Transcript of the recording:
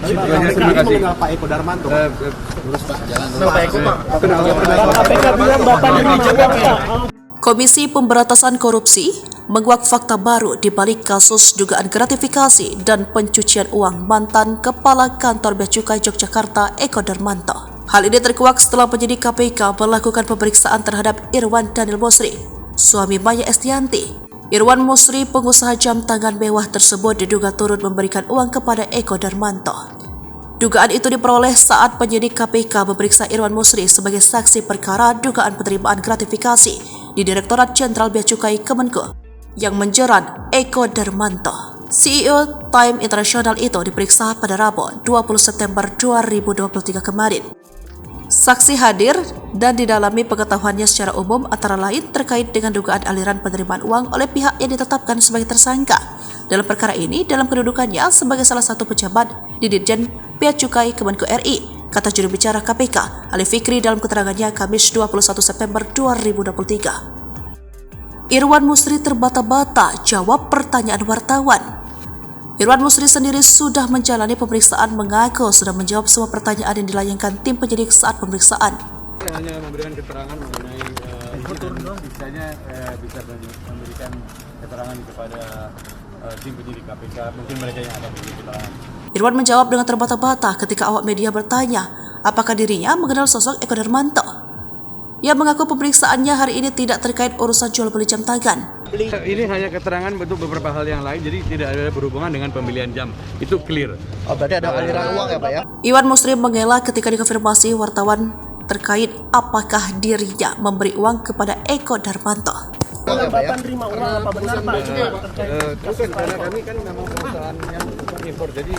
Terima kasih. Mengenal Pak Eko Darmanto. Terus Pak, jalan dulu. Pak Eko, Pak. KPK bilang Bapak Komisi Pemberantasan Korupsi menguak fakta baru di balik kasus dugaan gratifikasi dan pencucian uang mantan Kepala Kantor Bea Cukai Yogyakarta Eko Darmanto. Hal ini terkuak setelah penyidik KPK melakukan pemeriksaan terhadap Irwan Daniel Musri, suami Maya Estianti. Irwan Musri, pengusaha jam tangan mewah tersebut, diduga turut memberikan uang kepada Eko Darmanto. Dugaan itu diperoleh saat penyidik KPK memeriksa Irwan Musri sebagai saksi perkara dugaan penerimaan gratifikasi di Direktorat Jenderal Bea Cukai Kemenko yang menjerat Eko Darmanto. CEO Time International itu diperiksa pada Rabu 20 September 2023 kemarin. Saksi hadir dan didalami pengetahuannya secara umum antara lain terkait dengan dugaan aliran penerimaan uang oleh pihak yang ditetapkan sebagai tersangka dalam perkara ini dalam kedudukannya sebagai salah satu pejabat di Ditjen Bea Cukai Kemenko RI, kata juru bicara KPK Ali Fikri dalam keterangannya Kamis 21 September 2023. Irwan Musri terbata-bata jawab pertanyaan wartawan. Irwan Musri sendiri sudah menjalani pemeriksaan, mengaku sudah menjawab semua pertanyaan yang dilayangkan tim penyidik saat pemeriksaan. Hanya memberikan keterangan mengenai misalnya bisa memberikan keterangan kepada tim penyidik KPK, mungkin mereka yang akan memberi keterangan. Irwan menjawab dengan terbata-bata ketika awak media bertanya apakah dirinya mengenal sosok Eko Darmanto. Ia mengaku pemeriksaannya hari ini tidak terkait urusan jual beli jam tangan. Ini hanya keterangan untuk beberapa hal yang lain, jadi tidak ada berhubungan dengan pembelian jam. Itu clear. Oh, berarti ada aliran uang ya Pak ya? Irwan Musri mengelak ketika dikonfirmasi wartawan terkait apakah dirinya memberi uang kepada Eko Darmanto. Bapak Terima uang apa benar Pak? Bukan, karena kami kan memang perusahaan yang impor, jadi